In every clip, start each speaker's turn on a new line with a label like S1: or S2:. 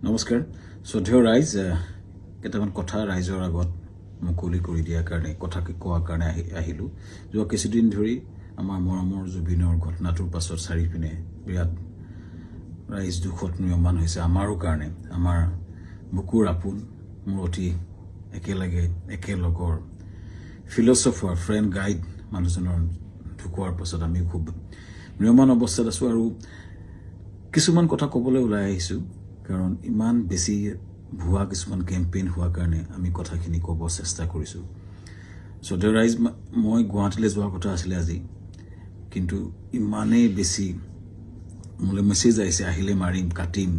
S1: নমস্কাৰ শ্ৰদ্ধেয় ৰাইজ কেইটামান কথা ৰাইজৰ আগত মুকলি কৰি দিয়াৰ কাৰণে কথা কোৱাৰ কাৰণে আহিলো যোৱা কিছুদিন ধৰি আমাৰ মৰমৰ জুবিনৰ ঘটনাটোৰ পাছত চাৰিপিনে বিৰাট ৰাইজ দুখত নিয়মান হৈছে আমাৰো কাৰণে আমাৰ বুকুৰ আপোন মোৰ অতি একেলগৰ ফিলচফাৰ ফ্ৰেণ্ড গাইড মানুহজনৰ ঢুকোৱাৰ পাছত আমি খুব নিয়মান অৱস্থাত আছো আৰু কিছুমান কথা ক'বলৈ ওলাই আহিছো কাৰণ ইমান বেছি ভুৱা কিছুমান কেম্পেইন হোৱাৰ কাৰণে আমি কথাখিনি ক'ব চেষ্টা কৰিছো শ্ৰদ্ধেয় ৰাইজ মই গুৱাহাটীলৈ যোৱাৰ কথা আছিলে আজি কিন্তু ইমানেই বেছি মোলৈ মেছেজ আহিছে আহিলে মাৰিম কাটিম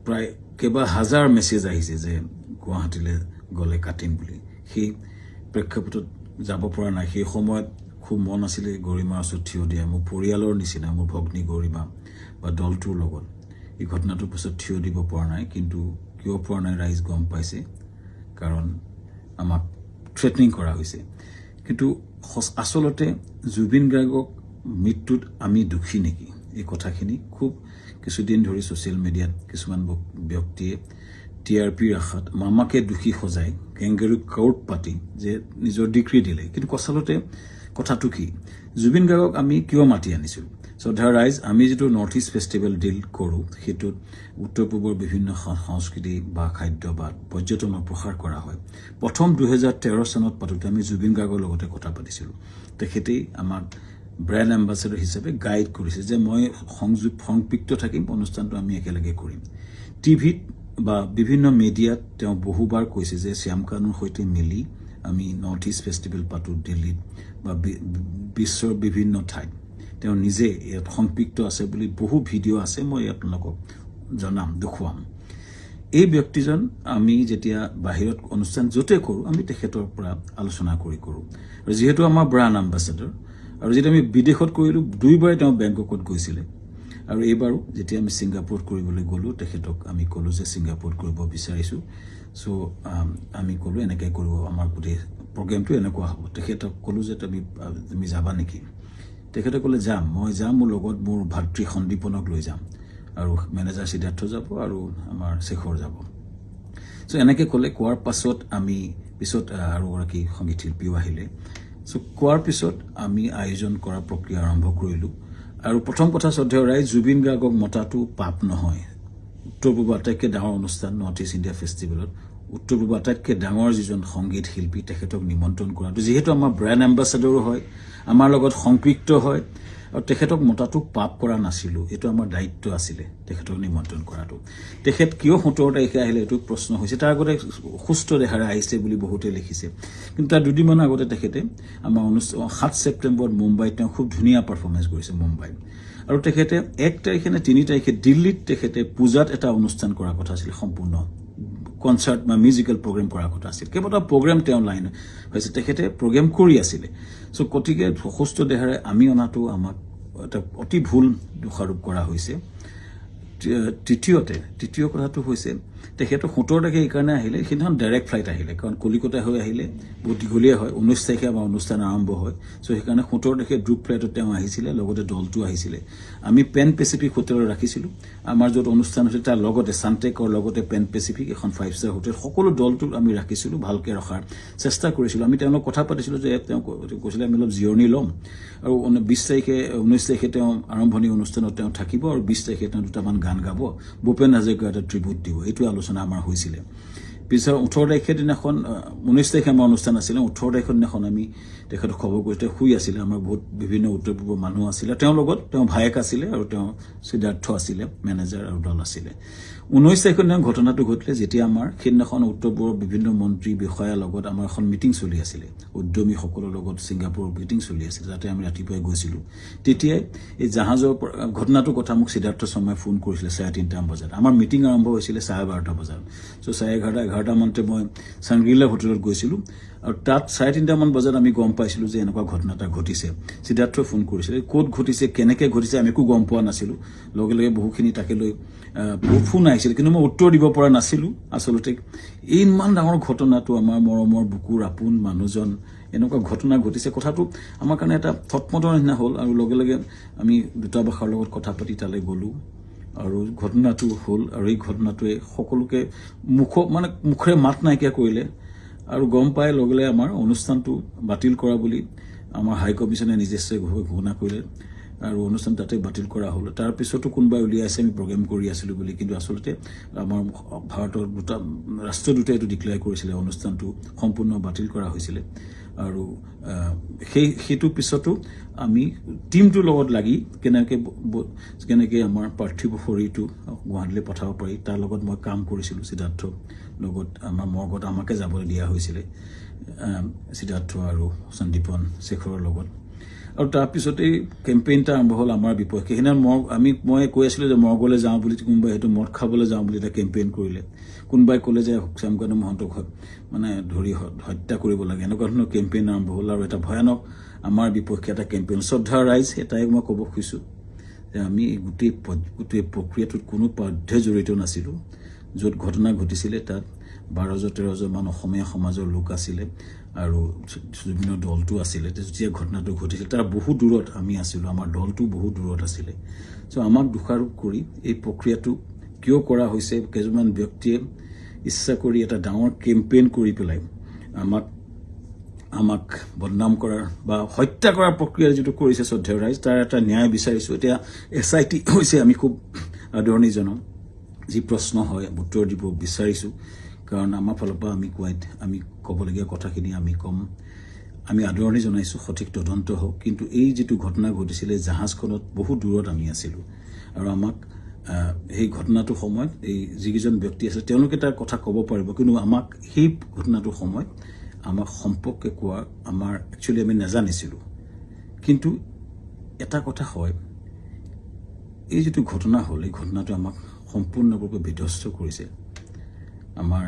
S1: প্ৰায় কেইবা হাজাৰ মেছেজ আহিছে যে গুৱাহাটীলৈ গ'লে কাটিম বুলি সেই প্ৰেক্ষাপটত যাব পৰা নাই সেই সময়ত খুব মন আছিলে গৰিমাৰ ওচৰত থিয় দিয়া মোৰ পৰিয়ালৰ নিচিনা মোৰ ভগ্নী গৰিমা বা দলটোৰ লগত এই ঘটনাটোৰ পিছত থিয় দিব পৰা নাই কিন্তু কিয় পৰা নাই ৰাইজ গম পাইছে কাৰণ আমাক থ্ৰেটনিং কৰা হৈছে কিন্তু আচলতে জুবিন গাৰ্গক মৃত্যুত আমি দুখী নেকি এই কথাখিনি খুব কিছুদিন ধৰি ছ'চিয়েল মিডিয়াত কিছুমান ব্যক্তিয়ে টিআৰপিৰ আশাত মামাকে দুখী সজাই কেংগেৰু কোৰ্ট পাতি যে নিজৰ ডিগ্ৰী দিলে কিন্তু আচলতে কথাটো কি জুবিন গাৰ্গক আমি কিয় মাতি আনিছোঁ শ্ৰদ্ধা ৰাইজ আমি যিটো নৰ্থ ইষ্ট ফেষ্টিভেল ডিল কৰোঁ সেইটোত উত্তৰ পূবৰ বিভিন্ন সংস্কৃতি বা খাদ্য বা পৰ্যটনৰ প্ৰসাৰ কৰা হয় প্ৰথম 2013 চনত পাতোঁতে আমি জুবিন গাৰ্গৰ লগতে কথা পাতিছিলোঁ তেখেতেই আমাক ব্ৰেণ্ড এম্বাছেডৰ হিচাপে গাইড কৰিছে যে মই সংপৃক্ত থাকিম অনুষ্ঠানটো আমি একেলগে কৰিম টিভিত বা বিভিন্ন মিডিয়াত তেওঁ বহুবাৰ কৈছে যে শ্যামকানুৰ সৈতে মিলি আমি নৰ্থ ইষ্ট ফেষ্টিভেল পাতোঁ দিল্লীত বা বিশ্বৰ বিভিন্ন ঠাইত তেওঁ নিজে ইয়াত সংপৃক্ত আছে বুলি বহু ভিডিঅ' আছে মই আপোনালোকক জনাম দেখুৱাম এই ব্যক্তিজন আমি যেতিয়া বাহিৰত অনুষ্ঠান য'তে কৰোঁ আমি তেখেতৰ পৰা আলোচনা কৰোঁ আৰু যিহেতু আমাৰ ব্ৰাণ্ড এম্বাছেডৰ আৰু যেতিয়া আমি বিদেশত কৰিলোঁ দুইবাৰে তেওঁ বেংককত গৈছিলে আৰু এইবাৰো যেতিয়া আমি ছিংগাপুৰত কৰিবলৈ গ'লোঁ তেখেতক আমি ক'লোঁ যে ছিংগাপুৰত কৰিব বিচাৰিছোঁ চ' আমি ক'লোঁ এনেকৈ কৰিব আমাৰ গোটেই প্ৰগ্ৰেমটো এনেকুৱা হ'ব তেখেতক ক'লোঁ যে তুমি যাবা নেকি তেখেতে ক'লে যাম মই যাম মোৰ লগত মোৰ ভাতৃ সন্দীপনক লৈ যাম আৰু মেনেজাৰ সিদ্ধাৰ্থ যাব আৰু আমাৰ শেখৰ যাব চ' এনেকৈ ক'লে কোৱাৰ পাছত আমি পিছত আৰু এগৰাকী সংগীত শিল্পীও আহিলে চ' কোৱাৰ পিছত আমি আয়োজন কৰা প্ৰক্ৰিয়া আৰম্ভ কৰিলোঁ আৰু প্ৰথম কথা শ্ৰদ্ধেয় ৰাইজ জুবিন গাৰ্গক মতাটো পাপ নহয় উত্তৰ পূবৰ আটাইতকৈ ডাঙৰ অনুষ্ঠান নৰ্থ ইষ্ট ইণ্ডিয়া ফেষ্টিভেলত উত্তৰ পূবৰ আটাইতকৈ ডাঙৰ যিজন সংগীত শিল্পী তেখেতক নিমন্ত্ৰণ কৰাটো যিহেতু আমাৰ ব্ৰেণ্ড এম্বাছেডৰো হয় আমাৰ লগত সংপৃক্ত হয় আৰু তেখেতক মতাটো পাপ কৰা নাছিলোঁ এইটো আমাৰ দায়িত্ব আছিলে তেখেতক নিমন্ত্ৰণ কৰাটো তেখেত কিয় 17 তাৰিখে আহিলে এইটো প্ৰশ্ন হৈছে তাৰ আগতে সুস্থ দেহাৰে আহিছে বুলি বহুতে লিখিছে কিন্তু তাৰ দুদিনমান আগতে তেখেতে আমাৰ 7 ছেপ্টেম্বৰত মুম্বাইত তেওঁ খুব ধুনীয়া পাৰফৰ্মেঞ্চ কৰিছে মুম্বাইত আৰু তেখেতে 1 তাৰিখে নে 3 তাৰিখে দিল্লীত তেখেতে পূজাত এটা অনুষ্ঠান কৰাৰ কথা আছিল সম্পূৰ্ণ কনচাৰ্ট বা মিউজিকেল প্ৰগ্ৰেম কৰাৰ কথা আছিল কেইবাটাও প্ৰগ্ৰেম তেওঁ লাইন হৈছে তেখেতে প্ৰগ্ৰেম কৰি আছিলে চ' গতিকে সুস্থ দেহাৰে আমি অনাটো আমাক এটা অতি ভুল দোষাৰোপ কৰা হৈছে তৃতীয় কথাটো হৈছে তেখেতে 17 তাৰিখে এইকাৰণে আহিলে সেইদিনাখন ডাইৰেক্ট ফ্লাইট আহিলে কাৰণ কলিকতা হৈ আহিলে বহুত দীঘলীয়া হয় 19 তাৰিখে আমাৰ অনুষ্ঠান আৰম্ভ হয় চ' সেইকাৰণে 17 তাৰিখে গ্ৰুপ ফ্লাইটত তেওঁ আহিছিলে লগতে দলটো আহিছিলে আমি পেন পেচিফিক হোটেলত ৰাখিছিলোঁ আমাৰ য'ত অনুষ্ঠান হৈছিল তাৰ লগতে সানটেকৰ লগতে পেন পেচিফিক এখন 5-star হোটেল সকলো দলটো আমি ৰাখিছিলোঁ ভালকৈ ৰখাৰ চেষ্টা কৰিছিলোঁ আমি তেওঁলোকক কথা পাতিছিলোঁ যে তেওঁ কৈছিলে আমি অলপ জিৰণি ল'ম আৰু 19 তাৰিখে তেওঁ আৰম্ভণি অনুষ্ঠানত তেওঁ থাকিব আৰু 20 তাৰিখে তেওঁ দুটামান গান গাব ভূপেন হাজৰিকা এটা ট্ৰিবিউট দিব এইটো আলোচনা আমাৰ হৈছিলে পিছত 18 তাৰিখে দিনাখন 19 তাৰিখে আমাৰ অনুষ্ঠান আছিলে 18 তাৰিখৰ দিনাখন আমি তেখেতক খবৰ কৰিতে শুই আছিলে আমাৰ বহুত বিভিন্ন উত্তৰ পূৰ্বৰ মানুহ আছিলে তেওঁৰ লগত তেওঁ ভায়েক আছিলে আৰু তেওঁ সিদ্ধাৰ্থ আছিলে মেনেজাৰ আৰু দল আছিলে 19 তাৰিখৰ দিনা ঘটনাটো ঘটিলে যেতিয়া আমাৰ সেইদিনাখন উত্তৰ পূৰ্বৰ বিভিন্ন মন্ত্ৰী বিষয়াৰ লগত আমাৰ এখন মিটিং চলি আছিলে উদ্যমীসকলৰ লগত ছিংগাপুৰৰ মিটিং চলি আছিলে তাতে আমি ৰাতিপুৱাই গৈছিলোঁ তেতিয়াই এই জাহাজৰ ঘটনাটোৰ কথা মোক সিদ্ধাৰ্থ শৰ্মাই ফোন কৰিছিলে 3:30 বজাত আমাৰ মিটিং আৰম্ভ হৈছিলে 12:30 বজাত চ' 11:30 মানতে মই চাংগ্ৰিলা হোটেলত গৈছিলোঁ আৰু তাত 3:30 মান বজাত আমি গম পাইছিলোঁ যে এনেকুৱা ঘটনা এটা ঘটিছে সিদ্ধাৰ্থই ফোন কৰিছিলে ক'ত ঘটিছে কেনেকৈ ঘটিছে আমি একো গম পোৱা নাছিলোঁ লগে লগে বহুখিনি তাকে লৈ বহুত ফোন আহিছিল কিন্তু মই উত্তৰ দিব পৰা নাছিলোঁ আচলতে ইমান ডাঙৰ ঘটনাটো আমাৰ মৰমৰ বুকুৰ আপোন মানুহজন এনেকুৱা ঘটনা ঘটিছে কথাটো আমাৰ কাৰণে এটা থটমটৰ নিচিনা হ'ল আৰু লগে লগে আমি দূতাবাসৰ লগত কথা পাতি তালৈ গ'লোঁ আৰু ঘটনাটো হ'ল আৰু এই ঘটনাটোৱে সকলোকে মুখৰে মাত নাইকিয়া কৰিলে আৰু গম পাই লগে আমাৰ অনুষ্ঠানটো বাতিল কৰা বুলি আমাৰ হাই কমিছনে নিজস্বভাৱে ঘোষণা কৰিলে আৰু অনুষ্ঠান তাতে বাতিল কৰা হ'ল তাৰ পিছতো কোনোবাই উলিয়াইছে আমি প্ৰগ্ৰেম কৰি আছিলোঁ বুলি কিন্তু আচলতে আমাৰ ভাৰতৰ ৰাষ্ট্ৰদূতাই এইটো ডিক্লেয়াৰ কৰিছিলে অনুষ্ঠানটো সম্পূৰ্ণ বাতিল কৰা হৈছিলে আৰু সেইটো পিছতো আমি টিমটোৰ লগত লাগি কেনেকৈ আমাৰ পাৰ্থিৱ শৰীৰটো গুৱাহাটীলৈ পঠাব পাৰি তাৰ লগত মই কাম কৰিছিলোঁ সিদ্ধাৰ্থৰ লগত আমাৰ মৰ্গত আমাকে যাবলৈ দিয়া হৈছিলে সিদ্ধাৰ্থ আৰু সন্দীপন শেখৰৰ লগত আৰু তাৰপিছতেই কেম্পেইনটা আৰম্ভ হ'ল আমাৰ বিপক্ষে সেইদিনা মই কৈ আছিলোঁ যে মৰ্গলৈ যাওঁ বুলি কোনোবাই সেইটো মদ খাবলৈ যাওঁ বুলি এটা কেম্পেইন কৰিলে কোনোবাই ক'লে যে শ্যামকান্ত মহন্তক ধৰি হত্যা কৰিব লাগে এনেকুৱা ধৰণৰ কেম্পেইন আৰম্ভ হ'ল আৰু এটা ভয়ানক আমাৰ বিপক্ষে এটা কেম্পেইন শ্ৰদ্ধা ৰাইজ এটাই মই ক'ব খুজিছোঁ যে আমি গোটেই প্ৰক্ৰিয়াটোত কোনো পধ্যে জড়িত নাছিলোঁ য'ত ঘটনা ঘটিছিলে তাত 12-13জন মান অসমীয়া সমাজৰ লোক আছিলে আৰু বিভিন্ন দলটো আছিলে যেতিয়া ঘটনাটো ঘটিছিল তাৰ বহু দূৰত আমি আছিলোঁ আমাৰ দলটো বহু দূৰত আছিলে চ' আমাক দোষাৰোপ কৰি এই প্ৰক্ৰিয়াটো কিয় কৰা হৈছে কেইজনমান ব্যক্তিয়ে ইচ্ছা কৰি এটা ডাঙৰ কেম্পেইন কৰি পেলাই আমাক বদনাম কৰাৰ বা হত্যা কৰাৰ প্ৰক্ৰিয়া যিটো কৰিছে শ্ৰদ্ধেয় ৰাইজ তাৰ এটা ন্যায় বিচাৰিছোঁ এতিয়া SIT হৈছে আমি খুব আদৰণি জনাম যি প্ৰশ্ন হয় উত্তৰ দিব বিচাৰিছোঁ কাৰণ আমাৰ ফালৰ পৰা আমি ক'বলগীয়া কথাখিনি আমি ক'ম আমি আদৰণি জনাইছোঁ সঠিক তদন্ত হওক কিন্তু এই যিটো ঘটনা ঘটিছিলে জাহাজখনত বহু দূৰত আমি আছিলোঁ আৰু আমাক সেই ঘটনাটোৰ সময়ত এই যিকেইজন ব্যক্তি আছে তেওঁলোকে তাৰ কথা ক'ব পাৰিব কিন্তু আমাক সেই ঘটনাটোৰ সময়ত আমাক সম্পৰ্কে কোৱা আমাৰ একচুৱেলি আমি নাজানিছিলোঁ কিন্তু এটা কথা হয় এই যিটো ঘটনা হ'ল এই ঘটনাটো আমাক সম্পূৰ্ণৰূপে বিধ্বস্ত কৰিছে আমাৰ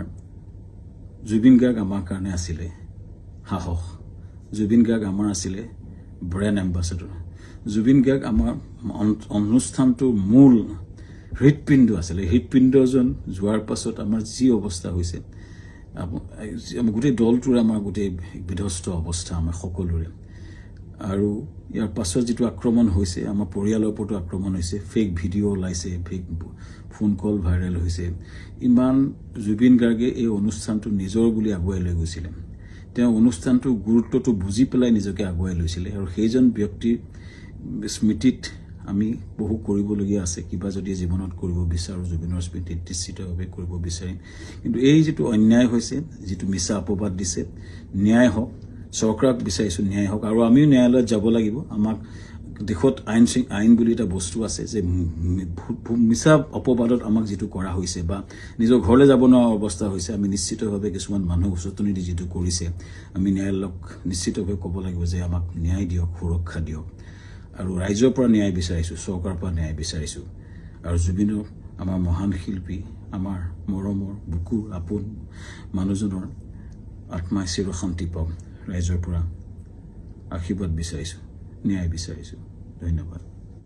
S1: জুবিন গাৰ্গ আমাৰ কাৰণে আছিলে সাহস জুবিন গাৰ্গ আমাৰ আছিলে ব্ৰেণ্ড এম্বাছাডৰ জুবিন গাৰ্গ আমাৰ অনুষ্ঠানটোৰ মূল হৃদপিণ্ড আছিলে হৃদপিণ্ডজন যোৱাৰ পাছত আমাৰ যি অৱস্থা হৈছে গোটেই দলটোৰ আমাৰ গোটেই বিধ্বস্ত অৱস্থা আমাৰ সকলোৰে আৰু ইয়াৰ পাছত যিটো আক্ৰমণ হৈছে আমাৰ পৰিয়ালৰ ওপৰতো আক্ৰমণ হৈছে ফেক ভিডিঅ' ওলাইছে ফেক ফোন কল ভাইৰেল হৈছে ইমান জুবিন গাৰ্গে এই অনুষ্ঠানটো নিজৰ বুলি আগুৱাই লৈ গৈছিলে তেওঁ অনুষ্ঠানটোৰ গুৰুত্বটো বুজি পেলাই নিজকে আগুৱাই লৈছিলে আৰু সেইজন ব্যক্তিৰ স্মৃতিত আমি বহু কৰিবলগীয়া আছে কিবা যদি জীৱনত কৰিব বিচাৰোঁ জুবিনৰ স্মৃতিত নিশ্চিতভাৱে কৰিব বিচাৰিম কিন্তু এই যিটো অন্যায় হৈছে যিটো মিছা অপবাদ দিছে ন্যায় হওক চৰকাৰক বিচাৰিছোঁ ন্যায় হওক আৰু আমিও ন্যায়ালয়ত যাব লাগিব আমাক দেশত আইন বুলি এটা বস্তু আছে যে মিছা অপবাদত আমাক যিটো কৰা হৈছে বা নিজৰ ঘৰলৈ যাব নোৱাৰা অৱস্থা হৈছে আমি নিশ্চিতভাৱে কিছুমান মানুহ উচতনি দি যিটো কৰিছে আমি ন্যায়ালয়ক নিশ্চিতভাৱে ক'ব লাগিব যে আমাক ন্যায় দিয়ক সুৰক্ষা দিয়ক আৰু ৰাইজৰ পৰা ন্যায় বিচাৰিছোঁ চৰকাৰৰ পৰা ন্যায় বিচাৰিছোঁ আৰু জুবিনক আমাৰ মহান শিল্পী আমাৰ মৰমৰ বুকুৰ আপোন মানুহজনৰ আত্মাই চিৰ শান্তি পাওক ৰাইজৰ পৰা আশীৰ্বাদ বিচাৰিছোঁ ন্যায় বিচাৰিছোঁ ধন্যবাদ